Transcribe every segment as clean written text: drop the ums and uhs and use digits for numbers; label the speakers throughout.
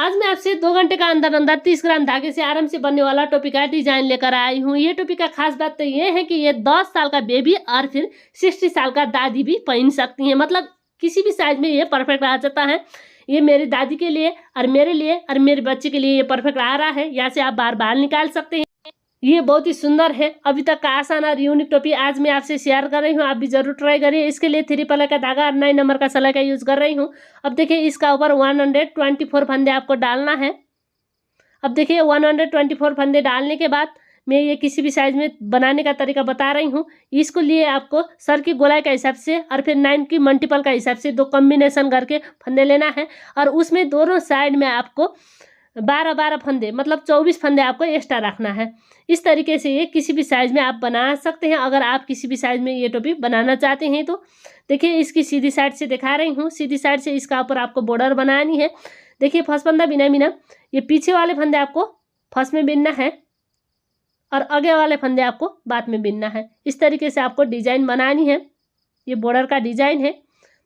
Speaker 1: आज मैं आपसे 2 घंटे का अंदर अंदर 30 ग्राम धागे से आराम से बनने वाला टोपी का डिजाइन लेकर आई हूँ। ये टोपी का खास बात तो ये है कि ये 10 साल का बेबी और फिर 60 साल का दादी भी पहन सकती हैं। मतलब किसी भी साइज में ये परफेक्ट आ जाता है। ये मेरी दादी के लिए और मेरे लिए और मेरे बच्चे के लिए ये परफेक्ट आ रहा है। यहाँ से आप बार बार निकाल सकते हैं। ये बहुत ही सुंदर है, अभी तक का आसान और यूनिक टोपी आज मैं आपसे शेयर कर रही हूँ। आप भी जरूर ट्राई करिए। इसके लिए 3 पल्ला का धागा और 9 नंबर का सलाई का यूज कर रही हूँ। अब देखिए इसका ऊपर 124 फंदे आपको डालना है। अब देखिए 124 फंदे डालने के बाद मैं ये किसी भी साइज में बनाने का तरीका बता रही हूँ। इसको लिए आपको सर की गोलाई का हिसाब से और फिर 9 की मल्टीपल का हिसाब से 2 कॉम्बिनेशन करके फंदे लेना है और उसमें दोनों साइड में आपको 12 फंदे मतलब 24 फंदे आपको एक्स्ट्रा रखना है। इस तरीके से ये किसी भी साइज में आप बना सकते हैं। अगर आप किसी भी साइज में ये टोपी बनाना चाहते हैं तो देखिए इसकी सीधी साइड से दिखा रही हूँ। सीधी साइड से इसका ऊपर आपको बॉर्डर बनानी है। देखिए फर्स्ट फंदा बिना बिना ये पीछे वाले फंदे आपको फर्स्ट में बिनना है और आगे वाले फंदे आपको बाद में बिनना है। इस तरीके से आपको डिजाइन बनानी है। ये बॉर्डर का डिजाइन है।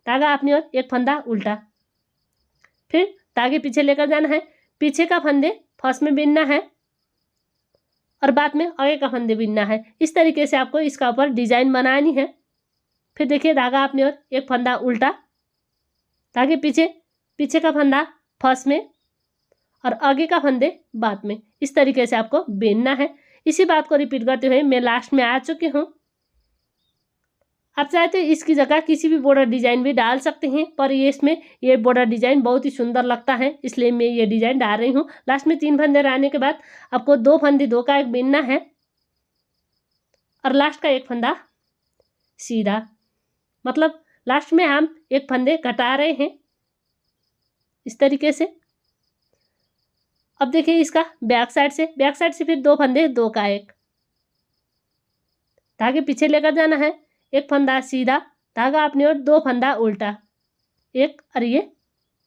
Speaker 1: धागा अपनी ओर एक फंदा उल्टा, फिर धागे पीछे लेकर जाना है। पीछे का फंदे फर्स्ट में बिनना है और बाद में आगे का फंदे बिनना है। इस तरीके से आपको इसका ऊपर डिजाइन बनानी है। फिर देखिए धागा अपनी ओर एक फंदा उल्टा, धागे पीछे का फंदा फर्स्ट में और आगे का फंदे बाद में। इस तरीके से आपको बिनना है। इसी बात को रिपीट करते हुए मैं लास्ट में आ चुकी हूँ। आप चाहे तो इसकी जगह किसी भी बॉर्डर डिजाइन भी डाल सकते हैं, पर ये इसमें ये बॉर्डर डिजाइन बहुत ही सुंदर लगता है, इसलिए मैं ये डिजाइन डाल रही हूँ। लास्ट में 3 फंदे रहने के बाद आपको 2 फंदे 2 का एक बिनना है और लास्ट का एक फंदा सीधा। मतलब लास्ट में हम एक फंदे घटा रहे हैं इस तरीके से। अब देखिए इसका बैक साइड से फिर 2 फंदे 2 का एक, धागे पीछे लेकर जाना है। एक फंदा सीधा, धागा अपनी ओर 2 फंदा उल्टा, एक और ये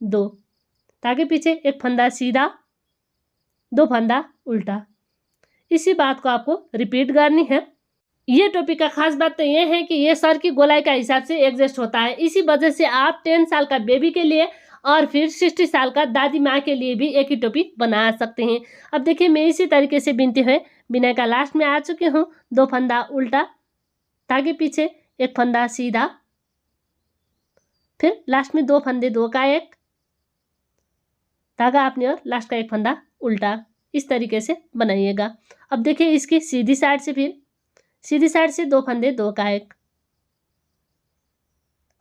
Speaker 1: 2, धागे पीछे एक फंदा सीधा 2 फंदा उल्टा। इसी बात को आपको रिपीट करनी है। ये टोपी का खास बात तो ये है कि ये सर की गोलाई का हिसाब से एडजस्ट होता है। इसी वजह से आप 10 साल का बेबी के लिए और फिर 60 साल का दादी माँ के लिए भी एक ही टोपी बना सकते हैं। अब देखिए मैं इसी तरीके से बिनते हुए बिना का लास्ट में आ चुकी हूँ। 2 फंदा उल्टा, धागे पीछे एक फंदा सीधा, फिर लास्ट में 2 फंदे 2 का एक, धागा अपनी ओर लास्ट का एक फंदा उल्टा। इस तरीके से बनाइएगा। अब देखिए इसकी सीधी साइड से 2 फंदे 2 का एक।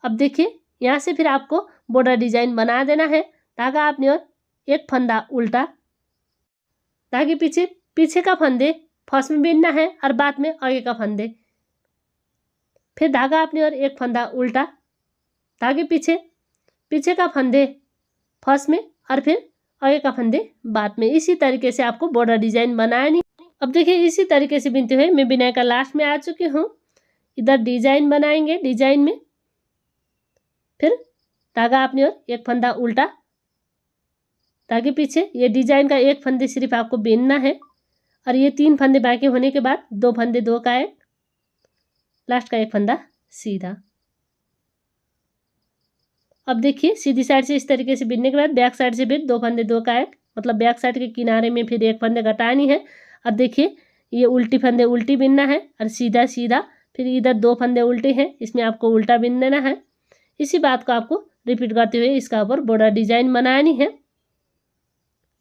Speaker 1: अब देखिए यहाँ से फिर आपको बॉर्डर डिजाइन बना देना है। धागा अपनी ओर एक फंदा उल्टा, धागे पीछे का फंदे फर्स्ट में बिनना है और बाद में आगे का फंदे। फिर धागा अपनी ओर एक फंदा उल्टा, धागे पीछे का फंदे फर्स्ट में और फिर आगे का फंदे बाद में। इसी तरीके से आपको बॉर्डर डिजाइन बनानी। अब देखिए इसी तरीके से बिनते हुए मैं बिनाई का लास्ट में आ चुकी हूँ। इधर डिजाइन बनाएंगे। डिजाइन में फिर धागा अपनी ओर एक फंदा उल्टा, धागे पीछे ये डिजाइन का एक फंदे सिर्फ आपको बिनना है और ये 3 फंदे बाकी होने के बाद 2 फंदे 2 का एक, लास्ट का एक फंदा सीधा। अब देखिए सीधी साइड से इस तरीके से बिनने के बाद बैक साइड से भी 2 फंदे 2 का एक, मतलब बैक साइड के किनारे में फिर एक फंदे घटानी है। अब देखिए ये उल्टी फंदे उल्टी बिनना है और सीधा सीधा, फिर इधर 2 फंदे उल्टे हैं, इसमें आपको उल्टा बिन देना है। इसी बात को आपको रिपीट करते हुए इसका ऊपर बॉर्डर डिजाइन बनानी है।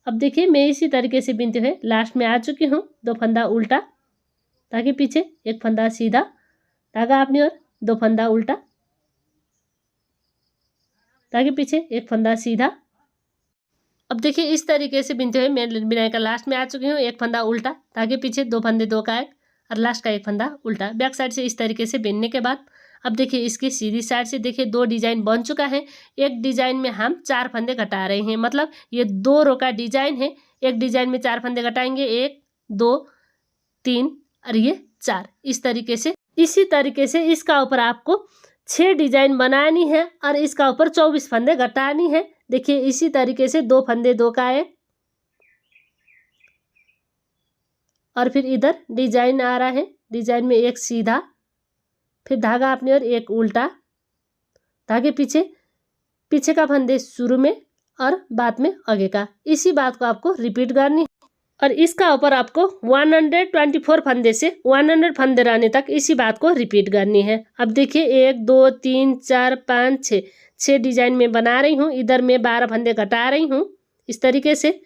Speaker 1: अब देखिए मैं इसी तरीके से बिनते हुए लास्ट में आ चुकी हूँ। 2 फंदा उल्टा, धागे पीछे एक फंदा सीधा, धागा अपनी ओर 2 फंदा उल्टा, धागे पीछे एक फंदा सीधा। अब देखिए इस तरीके से बिनते हुए मैं बिनाई का लास्ट में आ चुकी हूँ। एक फंदा उल्टा, धागे पीछे 2 फंदे 2 का एक और लास्ट का एक फंदा उल्टा। बैक साइड से इस तरीके से बिनने के बाद अब देखिए इसकी सीधी साइड से देखिए 2 डिजाइन बन चुका है। एक डिजाइन में हम 4 फंदे घटा रहे हैं, मतलब ये 2 रो का डिजाइन है। एक डिजाइन में 4 फंदे घटाएंगे, 1 2 3 और ये 4। इस तरीके से इसी तरीके से इसका ऊपर आपको 6 डिजाइन बनानी है और इसका ऊपर 24 फंदे घटानी है। देखिए इसी तरीके से 2 फंदे 2 का एक और फिर इधर डिजाइन आ रहा है। डिजाइन में एक सीधा, फिर धागा अपनी ओर एक उल्टा, धागे पीछे का फंदे शुरू में और बाद में आगे का। इसी बात को आपको रिपीट करनी है और इसका ऊपर आपको 124 फंदे से 100 फंदे रहने तक इसी बात को रिपीट करनी है। अब देखिए 1 2 3 4 5 6 डिजाइन में बना रही हूँ। इधर मैं 12 फंदे घटा रही हूँ इस तरीके से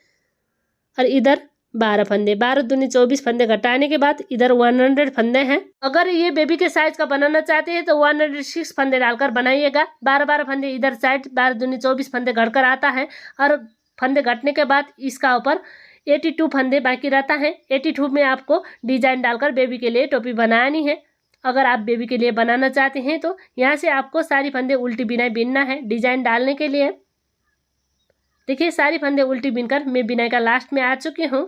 Speaker 1: और इधर 12 फंदे, 12 दूनी 24 फंदे घटाने के बाद इधर 100 फंदे हैं। अगर ये बेबी के साइज का बनाना चाहते हैं तो 106 फंदे डालकर बनाइएगा। 12 फंदे इधर साइड, 12 दूनी 24 फंदे घटकर आता है और फंदे घटने के बाद इसका ऊपर 82 फंदे बाकी रहता है। 82 में आपको डिजाइन डालकर बेबी के लिए टोपी बनानी है। अगर आप बेबी के लिए बनाना चाहते हैं तो यहाँ से आपको सारी फंदे उल्टी बिनाई बिनना है डिजाइन डालने के लिए। देखिए सारी फंदे उल्टी बिनकर मैं बिनाई का लास्ट में आ चुकी हूँ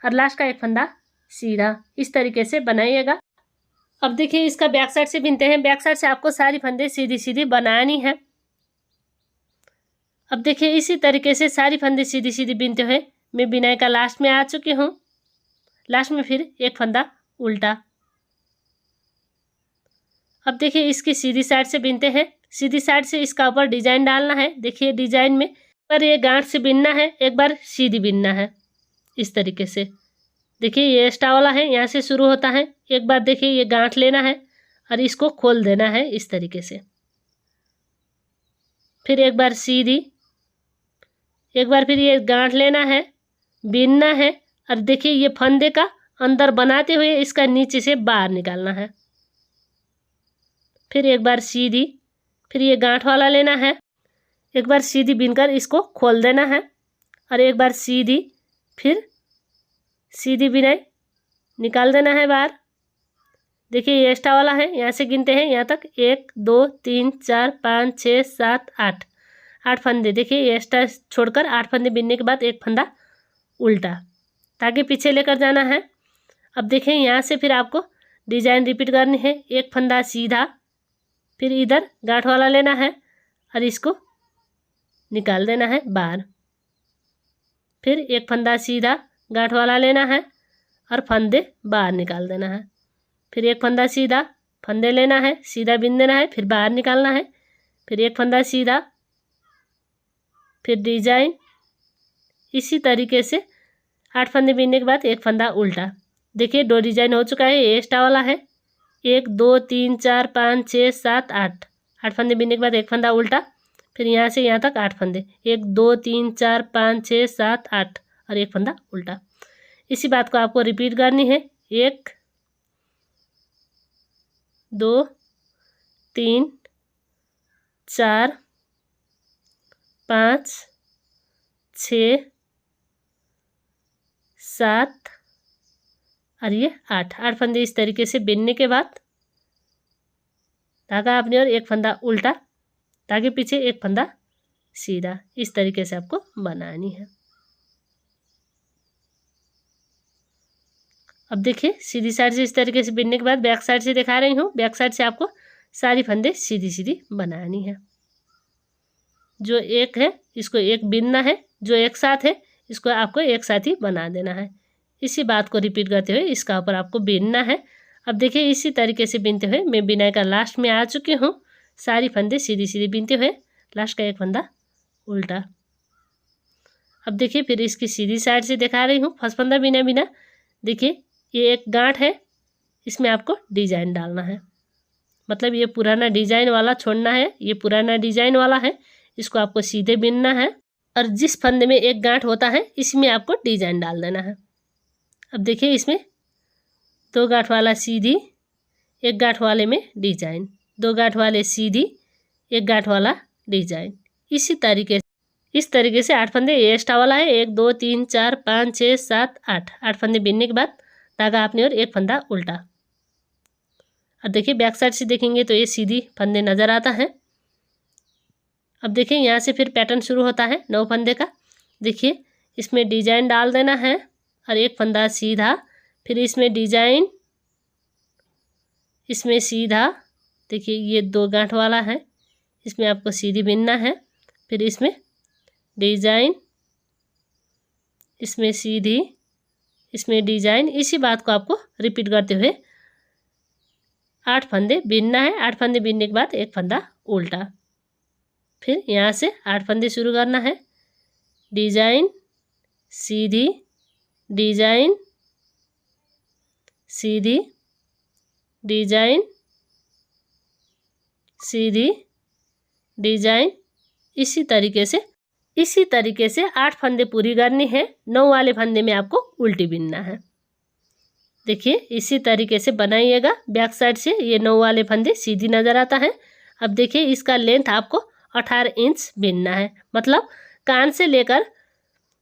Speaker 1: और लास्ट का एक फंदा सीधा इस तरीके से बनाइएगा। अब देखिए इसका बैक साइड से बिनते हैं। बैक साइड से आपको सारी फंदे सीधी सीधी बनानी है। अब देखिए इसी तरीके से सारी फंदे सीधी सीधी बिनते हुए मैं बिनाई का लास्ट में आ चुकी हूँ। लास्ट में फिर एक फंदा उल्टा। अब देखिए इसकी सीधी साइड से बिनते हैं। सीधी साइड से इसका ऊपर डिजाइन डालना है। देखिए डिजाइन में पर ये गांठ से बिनना है, एक बार सीधी बिनना है इस तरीके से। देखिए ये एक्स्ट्रा वाला है, यहाँ से शुरू होता है। एक बार देखिए ये गांठ लेना है और इसको खोल देना है इस तरीके से। फिर एक बार सीधी, एक बार फिर ये गांठ लेना है, बिनना है और देखिए ये फंदे का अंदर बनाते हुए इसका नीचे से बाहर निकालना है। फिर एक बार सीधी, फिर ये गांठ वाला लेना है, एक बार सीधी बिनकर इसको खोल देना है और एक बार सीधी, फिर सीधी बिनाई निकाल देना है बाहर। देखिए ये एक्स्ट्रा वाला है, यहाँ से गिनते हैं यहाँ तक 1 2 3 4 5 6 7 8 फंदे। देखिए ये एक्स्ट्रा छोड़कर 8 फंदे बिनने के बाद एक फंदा उल्टा ताकि पीछे लेकर जाना है। अब देखिए यहाँ से फिर आपको डिजाइन रिपीट करनी है। एक फंदा सीधा, फिर इधर गांठ वाला लेना है और इसको निकाल देना है बाहर। फिर एक फंदा सीधा गांठ वाला लेना है और फंदे बाहर निकाल देना है। फिर एक फंदा सीधा, फंदे लेना है, सीधा बिन देना है, फिर बाहर निकालना है। फिर एक फंदा सीधा, फिर डिजाइन। इसी तरीके से 8 फंदे बिनने के बाद एक फंदा उल्टा। देखिए 2 डिजाइन हो चुका है। ये एक्स्ट्रा वाला है। 1 2 3 4 5 6 7 8 फंदे बिनने के बाद एक फंदा उल्टा। फिर यहाँ से यहाँ तक 8 फंदे, 1 2 3 4 5 6 7 8 और एक फंदा उल्टा। इसी बात को आपको रिपीट करनी है। 1 2 3 4 5 6 7 और ये 8 फंदे इस तरीके से बिनने के बाद धागा अपनी ओर, एक फंदा उल्टा, ताकि पीछे एक फंदा सीधा। इस तरीके से आपको बनानी है। अब देखिए सीधी साइड से इस तरीके से बिनने के बाद बैक साइड से दिखा रही हूँ। बैक साइड से आपको सारी फंदे सीधी सीधी बनानी है। जो एक है इसको एक बिनना है, जो एक साथ है इसको आपको एक साथ ही बना देना है। इसी बात को रिपीट करते हुए इसका ऊपर आपको बिनना है। अब देखिए इसी तरीके से बिनते हुए मैं बिनाई का लास्ट में आ चुकी हूँ। सारी फंदे सीधी सीधी बिनते हुए लास्ट का एक फंदा उल्टा। अब देखिए फिर इसकी सीधी साइड से दिखा रही हूँ। फर्स्ट फंदा बिना बिना देखिए ये एक गांठ है, इसमें आपको डिजाइन डालना है। मतलब ये पुराना डिजाइन वाला छोड़ना है, ये पुराना डिजाइन वाला है, इसको आपको सीधे बिनना है और जिस फंदे में एक गांठ होता है इसमें आपको डिजाइन डाल देना है। अब देखिए इसमें 2 गांठ वाला सीधी, 1 गांठ वाले में डिजाइन, 2 गांठ वाले सीधी, 1 गांठ वाला डिजाइन। इस तरीके से 8 फंदे। ये एक्स्ट्रा वाला है। 1 2 3 4 5 6 7 8 फंदे बिनने के बाद धागा अपनी ओर, एक फंदा उल्टा। अब देखिए बैक साइड से देखेंगे तो ये सीधी फंदे नज़र आता है। अब देखिए यहाँ से फिर पैटर्न शुरू होता है 9 फंदे का। देखिए इसमें डिजाइन डाल देना है और एक फंदा सीधा, फिर इसमें डिजाइन, इसमें सीधा। देखिए ये 2 गांठ वाला है, इसमें आपको सीधी बिनना है। फिर इसमें डिजाइन, इसमें सीधी, इसमें डिजाइन। इसी बात को आपको रिपीट करते हुए 8 फंदे बिनना है। 8 फंदे बिनने के बाद एक फंदा उल्टा। फिर यहाँ से 8 फंदे शुरू करना है। डिजाइन, सीधी, डिजाइन, सीधी, डिजाइन, सीधी, डिजाइन। इसी तरीके से 8 फंदे पूरी करनी है। 9 वाले फंदे में आपको उल्टी बिनना है। देखिए इसी तरीके से बनाइएगा। बैक साइड से ये 9 वाले फंदे सीधी नज़र आता है। अब देखिए इसका लेंथ आपको 18 इंच बिनना है, मतलब कान से लेकर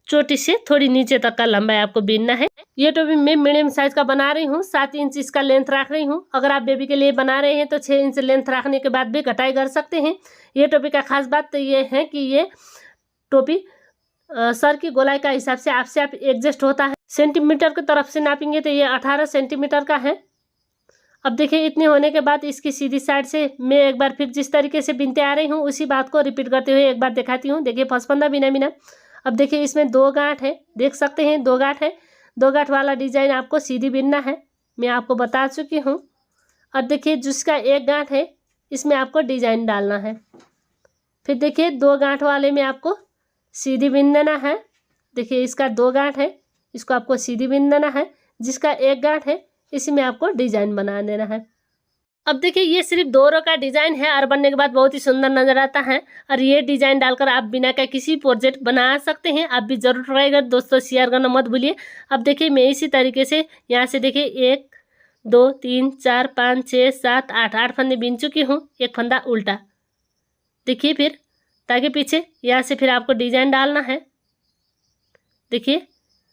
Speaker 1: चोटी से थोड़ी नीचे तक का लंबाई आपको बिनना है। ये टोपी मैं मीडियम साइज का बना रही हूँ, 7 इंच इसका लेंथ रख रही हूँ। अगर आप बेबी के लिए बना रहे हैं तो 6 इंच लेंथ रखने के बाद भी घटाई कर सकते हैं। ये टोपी का खास बात तो ये है कि ये टोपी सर की गोलाई का हिसाब से आपसे आप एडजस्ट होता है। सेंटीमीटर की तरफ से नापेंगे तो ये 18 सेंटीमीटर का है। अब देखिए इतने होने के बाद इसकी सीधी साइड से मैं एक बार फिर जिस तरीके से बिनते आ रही हूँ उसी बात को रिपीट करते हुए एक बार दिखाती हूँ। देखिए फर्स्ट फंदा बिना बिना। अब देखिए इसमें 2 गांठ है, देख सकते हैं 2 गांठ है। 2 गांठ वाला डिजाइन आपको सीधी बिनना है, मैं आपको बता चुकी हूँ। और देखिए जिसका 1 गांठ है इसमें आपको डिजाइन डालना है। फिर देखिए 2 गांठ वाले में आपको सीधी बिन देना है। देखिए इसका 2 गांठ है, इसको आपको सीधी बिन देना है। जिसका 1 गांठ है इसी में आपको डिजाइन बना देना है। अब देखिए ये सिर्फ 2 रो का डिजाइन है और बनने के बाद बहुत ही सुंदर नजर आता है। और ये डिजाइन डालकर आप बिना का किसी प्रोजेक्ट बना सकते हैं। आप भी जरूर ट्राई कर दोस्तों, शेयर करना मत भूलिए। अब देखिए मैं इसी तरीके से यहाँ से देखिए 1 2 3 4 5 6 7 8 फंदे बिन चुकी हूँ। 1 फंदा उल्टा। देखिए फिर ताकि पीछे यहाँ से फिर आपको डिजाइन डालना है। देखिए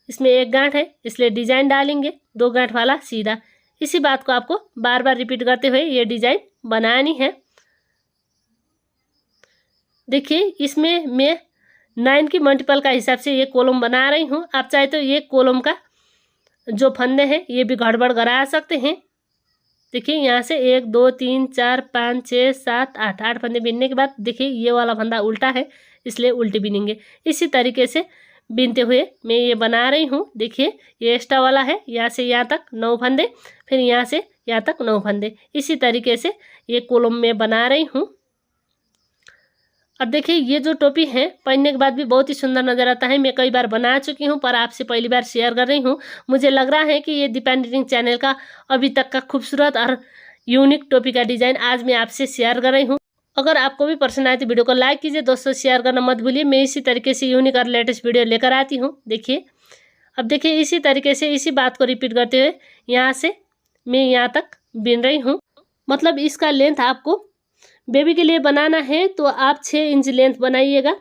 Speaker 1: इसमें 1 गांठ है इसलिए डिजाइन डालेंगे, 2 गांठ वाला सीधा। इसी बात को आपको बार बार रिपीट करते हुए ये डिजाइन बनानी है। देखिए इसमें मैं 9 की मल्टीपल का हिसाब से ये कॉलम बना रही हूँ। आप चाहे तो ये कॉलम का जो फंदे हैं ये भी गड़बड़ करा सकते हैं। देखिए यहाँ से 1 2 3 4 5 6 7 8 फंदे बिनने के बाद देखिए ये वाला फंदा उल्टा है इसलिए उल्टी बिनेंगे। इसी तरीके से बिनते हुए मैं ये बना रही हूँ। देखिए ये एक्स्ट्रा वाला है, यहाँ से यहाँ तक 9 फंदे, फिर यहाँ से यहाँ तक 9 फंदे। इसी तरीके से ये कॉलम में बना रही हूँ। अब देखिए ये जो टोपी है पहनने के बाद भी बहुत ही सुंदर नज़र आता है। मैं कई बार बना चुकी हूँ पर आपसे पहली बार शेयर कर रही हूँ। मुझे लग रहा है कि ये दीपा निटिंग चैनल का अभी तक का खूबसूरत और यूनिक टोपी का डिज़ाइन आज मैं आपसे शेयर कर रही हूँ। अगर आपको भी पसंद आए तो वीडियो को लाइक कीजिए दोस्तों, शेयर करना मत भूलिए। मैं इसी तरीके से यूनिक और लेटेस्ट वीडियो लेकर आती हूँ। देखिए अब देखिए इसी तरीके से इसी बात को रिपीट करते हुए यहाँ से मैं यहाँ तक बिन रही हूँ। मतलब इसका लेंथ आपको बेबी के लिए बनाना है तो आप 6 इंच लेंथ बनाइएगा।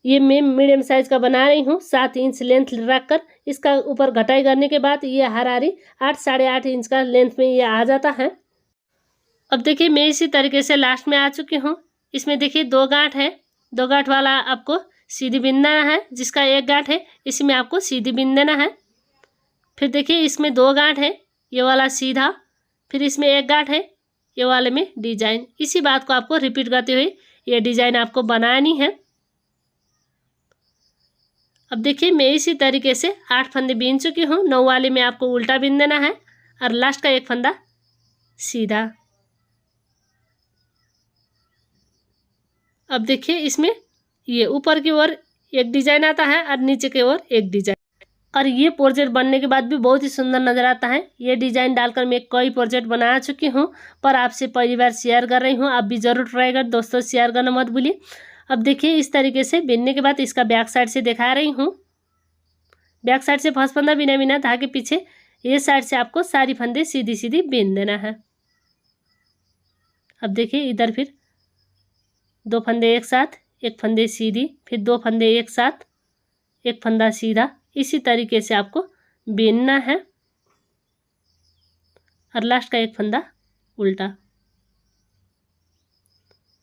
Speaker 1: ये मैं मीडियम साइज का बना रही हूँ। 7 इंच लेंथ रखकर इसका ऊपर घटाई करने के बाद ये हरारी 8 साढ़े 8 इंच का लेंथ में ये आ जाता है। अब देखिए मैं इसी तरीके से लास्ट में आ चुकी हूँ। इसमें देखिए 2 गांठ है, 2 गांठ वाला आपको सीधी बिनना है। जिसका 1 गांठ है इसी में आपको सीधी बिन देना है। फिर देखिए इसमें 2 गांठ है, ये वाला सीधा, फिर इसमें 1 गांठ है, ये वाले में डिजाइन। इसी बात को आपको रिपीट करते हुए ये डिजाइन आपको बनानी है। अब देखिए मैं इसी तरीके से 8 फंदे बिन चुकी हूँ। 9 वाले में आपको उल्टा बिन देना है और लास्ट का 1 फंदा सीधा। अब देखिए इसमें ये ऊपर की ओर एक डिजाइन आता है और नीचे की ओर एक डिजाइन। और ये प्रोजेक्ट बनने के बाद भी बहुत ही सुंदर नजर आता है। ये डिजाइन डालकर मैं कई प्रोजेक्ट बना चुकी हूँ पर आपसे पहली बार शेयर कर रही हूँ। आप भी जरूर ट्राई कर दोस्तों, शेयर करना मत भूलिए। अब देखिए इस तरीके से बिनने के बाद इसका बैक साइड से दिखा रही हूँ। बैक साइड से फर्स्ट फंदा बिना बिना धागे पीछे ये साइड से आपको सारी फंदे सीधी सीधी बिन देना है। अब देखिए इधर फिर 2 फंदे एक साथ, 1 फंदे सीधी, फिर 2 फंदे एक साथ, 1 फंदा सीधा। इसी तरीके से आपको बिनना है और लास्ट का 1 फंदा उल्टा।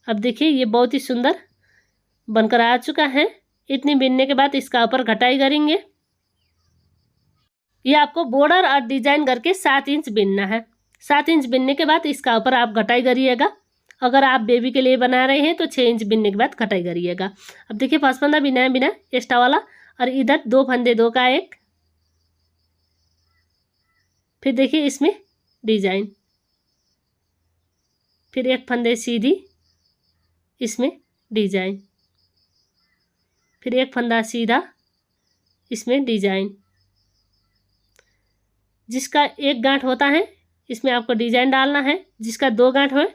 Speaker 1: अब देखिए ये बहुत ही सुंदर बनकर आ चुका है। इतनी बिनने के बाद इसका ऊपर घटाई करेंगे। ये आपको बॉर्डर और डिजाइन करके 7 इंच बिनना है। 7 इंच बिनने के बाद इसका ऊपर आप घटाई करिएगा। अगर आप बेबी के लिए बना रहे हैं तो 6 इंच बिनने के बाद घटाई करिएगा। अब देखिए फर्स्ट फंदा बिना है बिना एक्स्ट्रा वाला और इधर 2 फंदे 2 का 1, फिर देखिए इसमें डिजाइन, फिर 1 फंदे सीधी, इसमें डिजाइन, फिर एक फंदा सीधा, इसमें डिजाइन। जिसका एक गांठ होता है इसमें आपको डिजाइन डालना है, जिसका 2 गांठ हो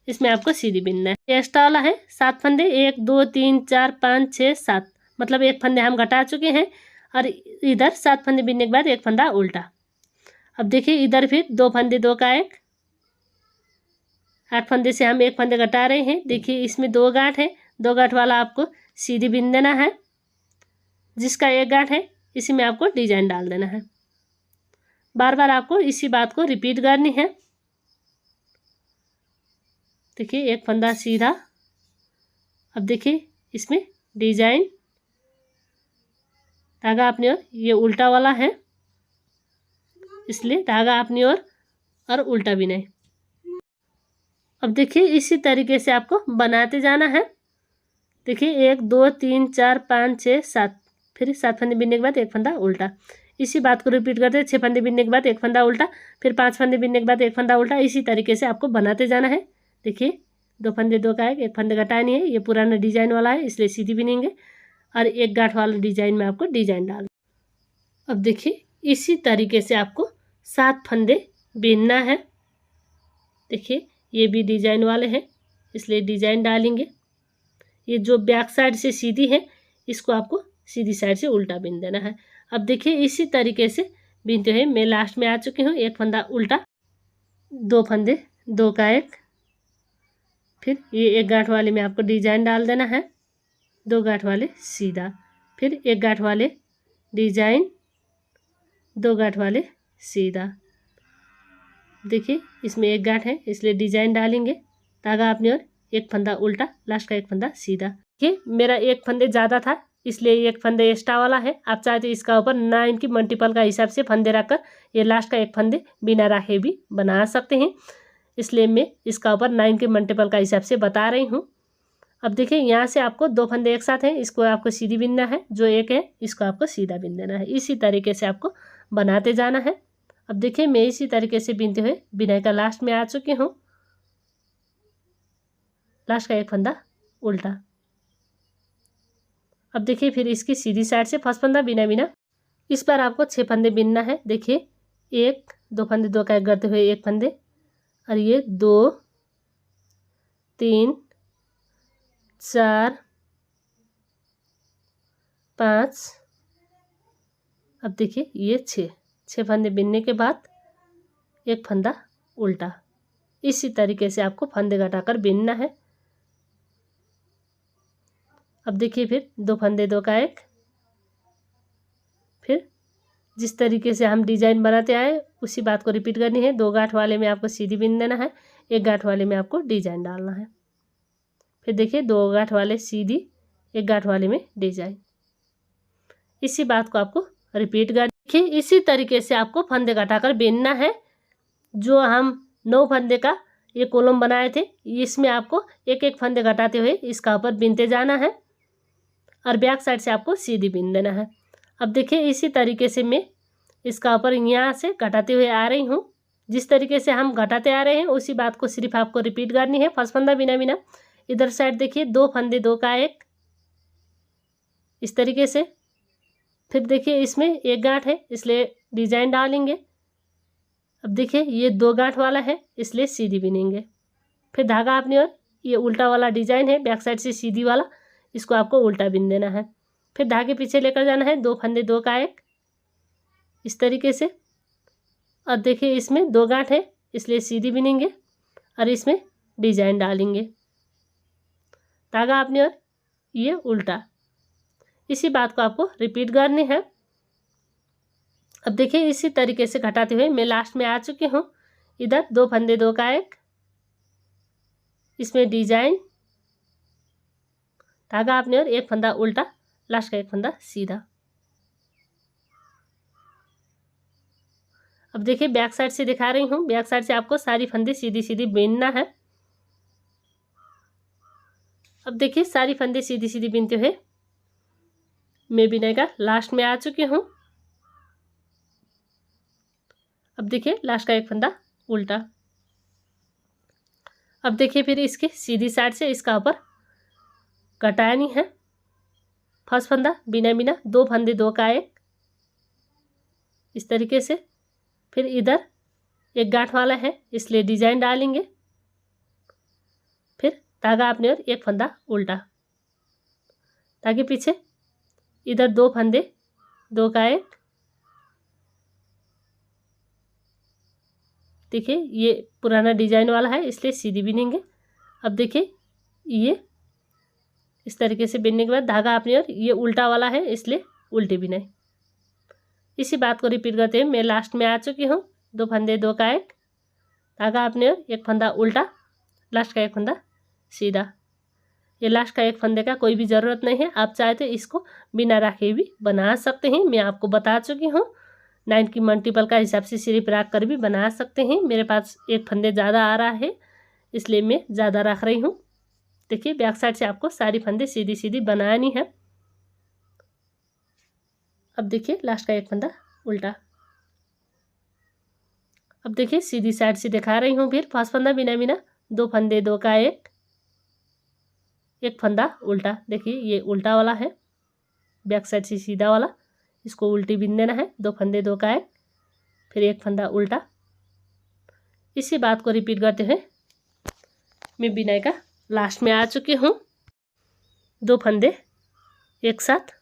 Speaker 1: इसमें आपको सीधी बिनना है। एक्स्ट्रा वाला है 7 फंदे, 1 2 3 4 5 6 7, मतलब 1 फंदे हम घटा चुके हैं और इधर 7 फंदे बिनने के बाद 1 फंदा उल्टा। अब देखिए इधर फिर 2 फंदे 2 का 1, 8 फंदे से हम 1 फंदे घटा रहे हैं। देखिए इसमें 2 गांठ है, 2 गांठ वाला आपको सीधी बिन देना है। जिसका 1 गांठ है इसी में आपको डिजाइन डाल देना है। बार बार आपको इसी बात को रिपीट करनी है। देखिए 1 फंदा सीधा, अब देखिए इसमें डिजाइन, धागा अपनी ओर, ये उल्टा वाला है इसलिए धागा अपनी ओर और उल्टा भी नहीं। अब देखिए इसी तरीके से आपको बनाते जाना है। देखिए 1 2 3 4 5 6 7, फिर 7 फंदे बिनने के बाद 1 फंदा उल्टा। इसी बात को रिपीट करते हैं। 6 फंदे बिनने के बाद 1 फंदा उल्टा, फिर 5 फंदे बिनने के बाद 1 फंदा उल्टा। इसी तरीके से आपको बनाते जाना है। देखिए 2 फंदे 2 का 1 फंदे घटाया नहीं है, ये पुराना डिजाइन वाला है इसलिए सीधी बिनेंगे और 1 गांठ वाला डिजाइन में आपको डिजाइन डाल। अब देखिए इसी तरीके से आपको 7 फंदे बिनना है। देखिए ये भी डिजाइन वाले हैं इसलिए डिजाइन डालेंगे। ये जो बैक साइड से सीधी है इसको आपको सीधी साइड से उल्टा बिन देना है। अब देखिए इसी तरीके से बिनते हुए मैं लास्ट में आ चुकी हूँ। 1 फंदा उल्टा, 2 फंदे 2 का 1, फिर ये 1 गांठ वाले में आपको डिजाइन डाल देना है, 2 गांठ वाले सीधा, फिर 1 गांठ वाले डिजाइन, 2 गांठ वाले सीधा। देखिए इसमें 1 गांठ है इसलिए डिजाइन डालेंगे, धागा अपनी ओर, 1 फंदा उल्टा, लास्ट का 1 फंदा सीधा। देखिए मेरा 1 फंदे ज़्यादा था इसलिए 1 फंदे एक्स्ट्रा वाला है। आप चाहे तो इसका ऊपर 9 की मल्टीपल का हिसाब से फंदे रखकर ये लास्ट का 1 फंदे बिना रखे भी बना सकते हैं, इसलिए मैं इसका ऊपर 9 के मल्टीपल का हिसाब से बता रही हूँ। अब देखिए यहाँ से आपको 2 फंदे एक साथ हैं, इसको आपको सीधी बिनना है, जो 1 है इसको आपको सीधा बिन देना है। इसी तरीके से आपको बनाते जाना है। अब देखिए मैं इसी तरीके से बिनते हुए बिनाई का लास्ट में आ चुकी हूँ। लास्ट का 1 फंदा उल्टा। अब देखिए फिर इसकी सीधी साइड से फर्स्ट फंदा बिना बिना, इस बार आपको 6 फंदे बिनना है। देखिए 1 2 फंदे 2 का 1 करते हुए 1 फंदे, और ये 2 3 4 5, अब देखिए ये 6 फंदे बिनने के बाद 1 फंदा उल्टा। इसी तरीके से आपको फंदे घटाकर बिनना है। अब देखिए फिर 2 फंदे 2 का 1, फिर जिस तरीके से हम डिजाइन बनाते आए उसी बात को रिपीट करनी है। 2 गांठ वाले में आपको सीधी बिन देना है, 1 गांठ वाले में आपको डिजाइन डालना है। फिर देखिए 2 गांठ वाले सीधी, 1 गांठ वाले में डिजाइन। इसी बात को आपको रिपीट कर देखिए इसी तरीके से आपको फंदे घटाकर बिनना है। जो हम 9 फंदे का ये कॉलम बनाए थे इसमें आपको 1 फंदे घटाते हुए इसका ऊपर बिनते जाना है और बैक साइड से आपको सीधी बिन देना है। अब देखिए इसी तरीके से मैं इसका ऊपर यहाँ से घटाते हुए आ रही हूँ। जिस तरीके से हम घटाते आ रहे हैं उसी बात को सिर्फ आपको रिपीट करनी है। फर्स्ट फंदा बिना बिना, इधर साइड देखिए 2 फंदे 2 का 1, इस तरीके से। फिर देखिए इसमें 1 गांठ है इसलिए डिजाइन डालेंगे। अब देखिए ये 2 गांठ वाला है इसलिए सीधी बिनेंगे। फिर धागा अपनी ओर, ये उल्टा वाला डिजाइन है बैक साइड से सीधी वाला, इसको आपको उल्टा बिन देना है। फिर धागे पीछे लेकर जाना है, 2 फंदे 2 का 1, इस तरीके से। और देखिए इसमें 2 गांठ है इसलिए सीधी बिनेंगे और इसमें डिजाइन डालेंगे, धागा अपनी ओर, ये उल्टा। इसी बात को आपको रिपीट करनी है। अब देखिए इसी तरीके से घटाते हुए मैं लास्ट में आ चुकी हूँ। इधर 2 फंदे 2 का 1, इसमें डिजाइन, धागा अपने और 1 फंदा उल्टा, लास्ट का 1 फंदा सीधा। अब देखिए बैक साइड से दिखा रही हूँ, बैक साइड से आपको सारी फंदे सीधी सीधी बिनना है। अब देखिए सारी फंदे सीधी सीधी बिनते हुए मैं बिनाई का लास्ट में आ चुकी हूँ। अब देखिए लास्ट का 1 फंदा उल्टा। अब देखिए फिर इसके सीधी साइड से इसका ऊपर घटाया नहीं है। फर्स्ट फंदा बिना बिना 2 फंदे 2 का 1 इस तरीके से। फिर इधर एक गांठ वाला है इसलिए डिजाइन डालेंगे। फिर धागा अपने और एक फंदा उल्टा, ताकि पीछे इधर 2 फंदे 2 का 1। देखिए ये पुराना डिजाइन वाला है इसलिए सीधी बिनेंगे। अब देखिए ये इस तरीके से बिनने के बाद धागा अपनी ओर, ये उल्टा वाला है इसलिए उल्टी बिनाई। इसी बात को रिपीट करते हुए मैं लास्ट में आ चुकी हूँ। 2 फंदे 2 का 1, धागा अपनी ओर, एक फंदा उल्टा, लास्ट का एक फंदा सीधा। ये लास्ट का एक फंदे का कोई भी ज़रूरत नहीं है, आप चाहे तो इसको बिना राखे भी बना सकते हैं। मैं आपको बता चुकी हूँ 9 की मल्टीपल का हिसाब से सिर्फ रख कर भी बना सकते हैं। मेरे पास एक फंदे ज़्यादा आ रहा है इसलिए मैं ज़्यादा रख रही हूँ। देखिए बैक साइड से आपको सारी फंदे सीधी सीधी बनानी है। अब देखिए लास्ट का एक फंदा उल्टा। अब देखिए सीधी साइड से दिखा रही हूँ। फिर फर्स्ट फंदा बिना बिना 2 फंदे 2 का 1, एक फंदा उल्टा। देखिए ये उल्टा वाला है, बैक साइड से सीधा वाला, इसको उल्टी बिन देना है। 2 फंदे 2 का 1, फिर एक फंदा उल्टा। इसी बात को रिपीट करते हुए मैं बिनाई का लास्ट में आ चुकी हूँ। 2 फंदे एक साथ,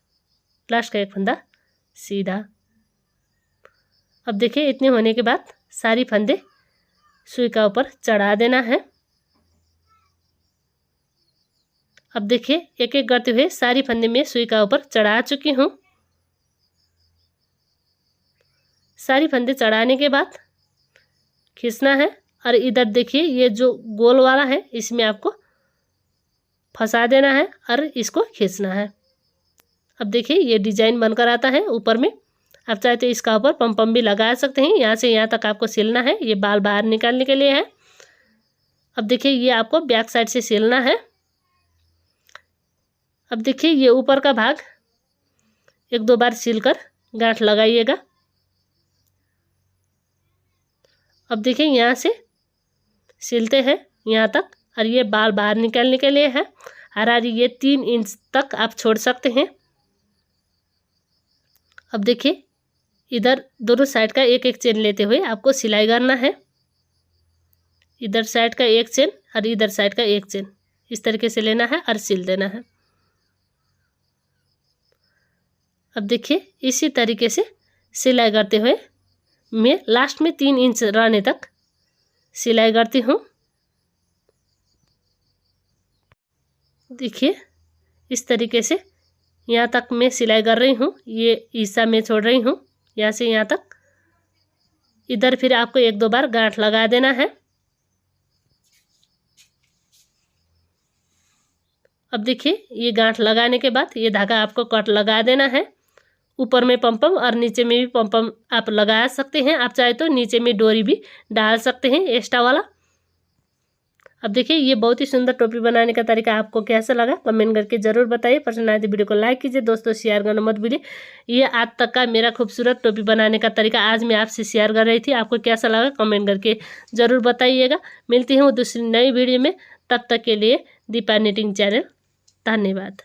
Speaker 1: लास्ट का एक फंदा सीधा। अब देखिए इतने होने के बाद सारी फंदे सुई का ऊपर चढ़ा देना है। अब देखिए एक एक करते हुए सारी फंदे में सुई का ऊपर चढ़ा चुकी हूँ। सारी फंदे चढ़ाने के बाद खींचना है और इधर देखिए ये जो गोल वाला है इसमें आपको फंसा देना है और इसको खींचना है। अब देखिए ये डिजाइन बनकर आता है ऊपर में। आप चाहे तो इसका ऊपर पम भी लगा सकते हैं। यहाँ से यहाँ तक आपको सिलना है, ये बाल बाहर निकालने के लिए है। अब देखिए ये आपको बैक साइड से सिलना है। अब देखिए ये ऊपर का भाग 1-2 बार सिलकर गांठ लगाइएगा। अब देखिए यहाँ से सिलते हैं यहाँ तक और ये बाल बाहर निकालने के लिए है। और ये 3 इंच तक आप छोड़ सकते हैं। अब देखिए इधर दोनों साइड का एक एक चेन लेते हुए आपको सिलाई करना है। इधर साइड का एक चेन और इधर साइड का एक चेन इस तरीके से लेना है और सिल देना है। अब देखिए इसी तरीके से सिलाई करते हुए मैं लास्ट में 3 इंच रहने तक सिलाई करती हूँ। देखिए इस तरीके से यहाँ तक मैं सिलाई कर रही हूँ। ये हिस्सा मैं छोड़ रही हूँ यहाँ से यहाँ तक। इधर फिर आपको 1-2 बार गांठ लगा देना है। अब देखिए ये गांठ लगाने के बाद ये धागा आपको कट लगा देना है। ऊपर में पम और नीचे में भी पम आप लगा सकते हैं। आप चाहे तो नीचे में डोरी भी डाल सकते हैं एक्स्ट्रा वाला। अब देखिए ये बहुत ही सुंदर टोपी बनाने का तरीका आपको कैसा लगा कमेंट करके ज़रूर बताइए। पसंद आए तो वीडियो को लाइक कीजिए, दोस्तों शेयर करना मत भूलिए। ये आज तक का मेरा खूबसूरत टोपी बनाने का तरीका आज मैं आपसे शेयर कर रही थी। आपको कैसा लगा कमेंट करके ज़रूर बताइएगा। मिलती हूँ दूसरी नई वीडियो में, तब तक के लिए दीपा निटिंग चैनल। धन्यवाद।